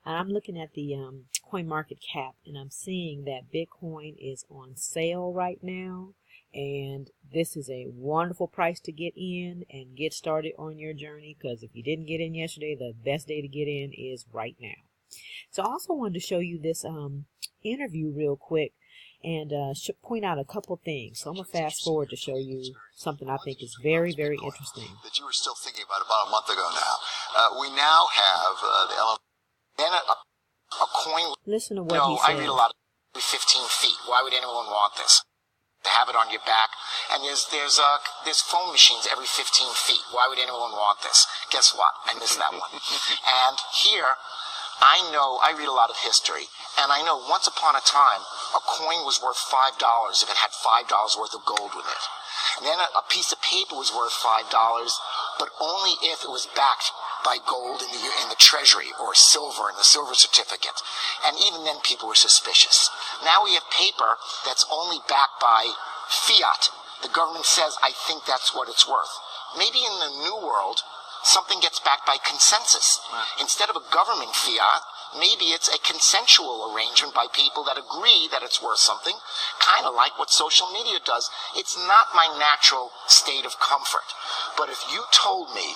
And I'm looking at the coin market cap, and I'm seeing that Bitcoin is on sale right now. And this is a wonderful price to get in and get started on your journey, because if you didn't get in yesterday, the best day to get in is right now. So I also wanted to show you this interview real quick and point out a couple things. So I'm going to fast forward to show you something I think is very, very interesting. That you were still thinking about a month ago now. We now have the element. Then a coin. Listen to what he says. I read a lot of 15 feet. Why would anyone want this? To have it on your back. And there's phone machines every 15 feet. Why would anyone want this? Guess what? I missed that one. And here, I read a lot of history, and I know once upon a time, a coin was worth $5 if it had $5 worth of gold with it. And then a piece of paper was worth $5, but only if it was backed by gold in the treasury, or silver in the silver certificate. And even then people were suspicious. Now we have paper that's only backed by fiat. The government says, I think that's what it's worth. Maybe in the new world, something gets backed by consensus. Instead of a government fiat, maybe it's a consensual arrangement by people that agree that it's worth something, kind of like what social media does. It's not my natural state of comfort. But if you told me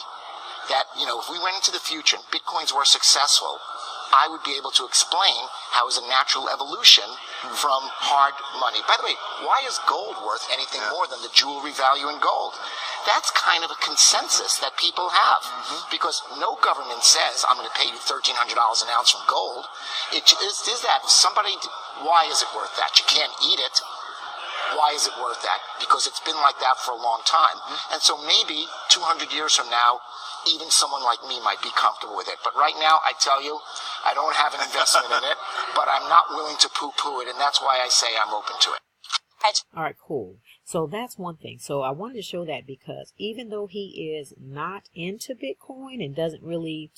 that, if we went into the future and Bitcoins were successful, I would be able to explain how it's a natural evolution from hard money. By the way, why is gold worth anything more than the jewelry value in gold? That's kind of a consensus that people have, because no government says, I'm going to pay you $1,300 an ounce from gold. It is that somebody, why is it worth that? You can't eat it. Why is it worth that? Because it's been like that for a long time. And so maybe 200 years from now, even someone like me might be comfortable with it. But right now, I tell you, I don't have an investment in it, but I'm not willing to poo-poo it, and that's why I say I'm open to it. All right, cool. So that's one thing. So I wanted to show that because even though he is not into Bitcoin and doesn't really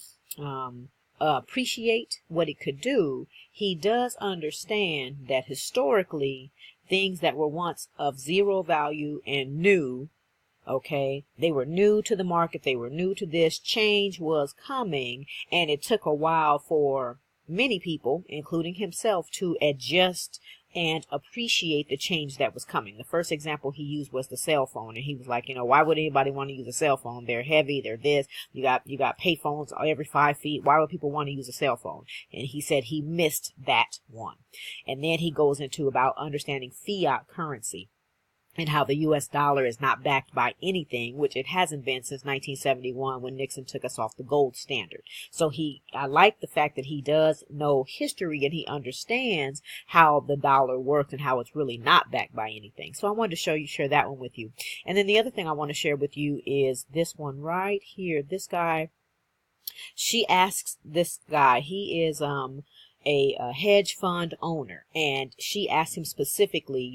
appreciate what it could do, he does understand that historically, things that were once of zero value and new, okay, they were new to the market, they were new to this, change was coming, and it took a while for many people, including himself, to adjust and appreciate the change that was coming. The first example he used was the cell phone, and he was like, why would anybody want to use a cell phone? They're heavy, they're this, you got pay phones every 5 feet. Why would people want to use a cell phone? And he said he missed that one. And then he goes into about understanding fiat currency and how the U.S. dollar is not backed by anything, which it hasn't been since 1971 when Nixon took us off the gold standard. So I like the fact that he does know history and he understands how the dollar works and how it's really not backed by anything. So I wanted to share that one with you. And then the other thing I want to share with you is this one right here. This guy, she asks this guy, he is a hedge fund owner, and she asked him specifically,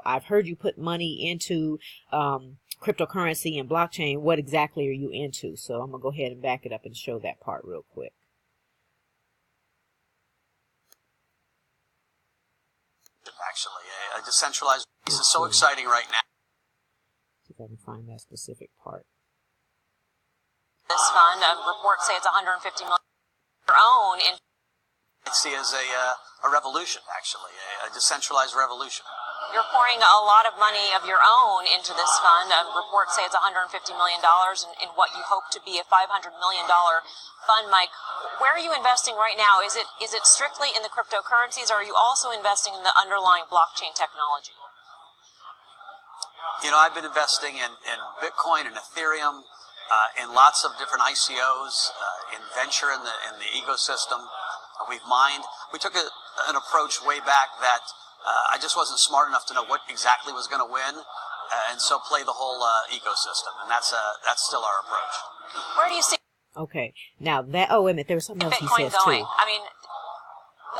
I've heard you put money into cryptocurrency and blockchain. What exactly are you into? So I'm gonna go ahead and back it up and show that part real quick. Actually, a decentralized piece is so exciting right now. See if I can find that specific part. This fund, reports say it's 150 million your own in. I see as a revolution, actually, a decentralized revolution. You're pouring a lot of money of your own into this fund. Reports say it's $150 million in what you hope to be a $500 million fund, Mike. Where are you investing right now? Is it strictly in the cryptocurrencies, or are you also investing in the underlying blockchain technology? I've been investing in Bitcoin and Ethereum, in lots of different ICOs, in venture in the ecosystem. We've mined. We took an approach way back that I just wasn't smart enough to know what exactly was going to win, and so play the whole ecosystem, and that's still our approach. Where do you see? Okay, now that wait a minute, there was something else Bitcoin he says going? too. I mean,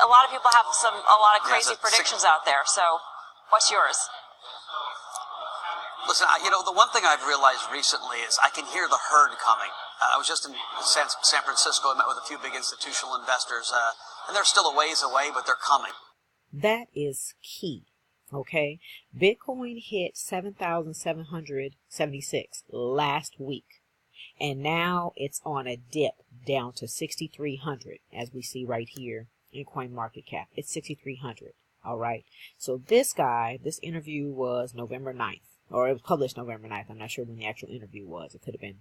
a lot of people have a lot of crazy predictions out there. So, what's yours? Listen, the one thing I've realized recently is I can hear the herd coming. I was just in San Francisco. I met with a few big institutional investors, and they're still a ways away, but they're coming. That is key, okay? Bitcoin hit 7,776 last week. And now it's on a dip down to 6,300, as we see right here in CoinMarketCap. It's 6,300. All right. So this guy, this interview was November 9th, or it was published November 9th. I'm not sure when the actual interview was. It could have been,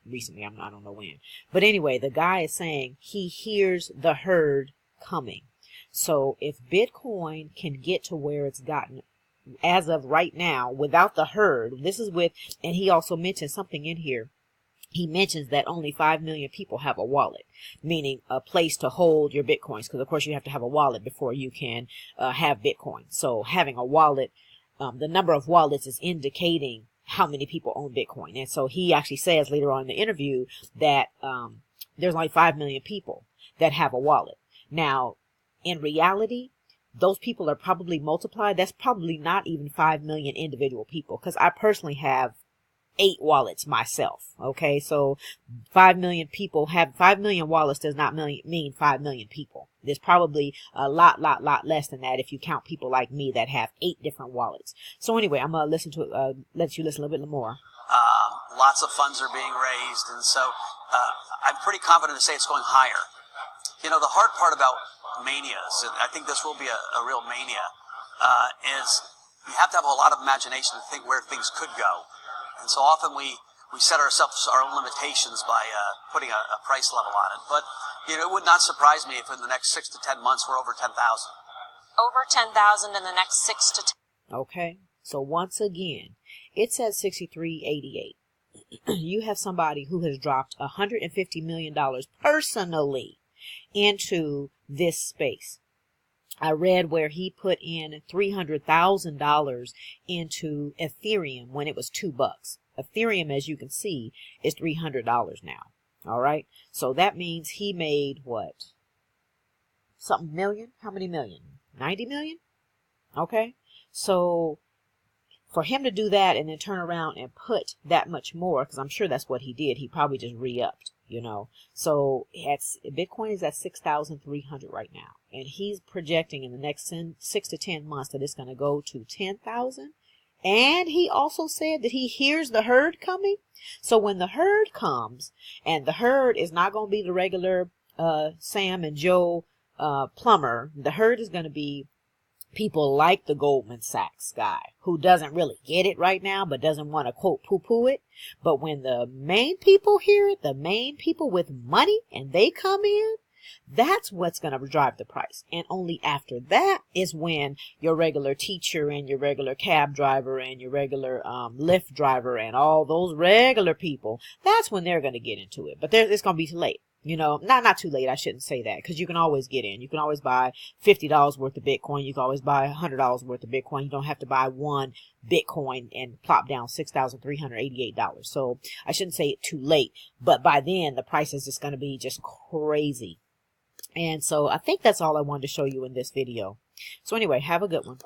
recently. I don't know when. But anyway, the guy is saying he hears the herd coming. So if Bitcoin can get to where it's gotten as of right now without the herd, and he also mentioned something in here. He mentions that only 5 million people have a wallet, meaning a place to hold your Bitcoins. Because, of course, you have to have a wallet before you can have Bitcoin. So having a wallet, the number of wallets is indicating how many people own Bitcoin. And so he actually says later on in the interview that there's like 5 million people that have a wallet. Now, in reality, those people are probably multiplied. That's probably not even 5 million individual people, because I personally have 8 wallets myself. Okay, so 5 million people have 5 million wallets does not mean 5 million people. There's probably a lot less than that if you count people like me that have 8 different wallets. So anyway, I'm gonna let you listen a little bit more. Lots of funds are being raised, and so I'm pretty confident to say it's going higher. The hard part about manias, and I think this will be a real mania, is you have to have a lot of imagination to think where things could go. And so often we set ourselves our own limitations by putting a price level on it. But it would not surprise me if in the next 6 to 10 months we're over 10,000. Over 10,000 in the next 6 to 10. Okay, so once again, it's at 63.88. You have somebody who has dropped $150 million personally into this space. I read where he put in $300,000 into Ethereum when it was $2. Ethereum, as you can see, is $300 now. All right. So that means he made what? Something million? How many million? 90 million? Okay. So for him to do that and then turn around and put that much more, because I'm sure that's what he did. He probably just re-upped. So Bitcoin is at 6,300 right now, and he's projecting in the next 6 to 10 months that it's going to go to 10,000. And he also said that he hears the herd coming. So when the herd comes, and the herd is not going to be the regular Sam and Joe plumber, the herd is going to be people like the Goldman Sachs guy who doesn't really get it right now, but doesn't want to quote poo-poo it. But when the main people hear it, the main people with money, and they come in, that's what's going to drive the price. And only after that is when your regular teacher and your regular cab driver and your regular Lyft driver and all those regular people, that's when they're going to get into it. But it's going to be too late. Not too late. I shouldn't say that, because you can always get in. You can always buy $50 worth of Bitcoin. You can always buy $100 worth of Bitcoin. You don't have to buy one Bitcoin and plop down $6,388. So I shouldn't say it too late, but by then the price is just going to be just crazy. And so I think that's all I wanted to show you in this video. So anyway, have a good one.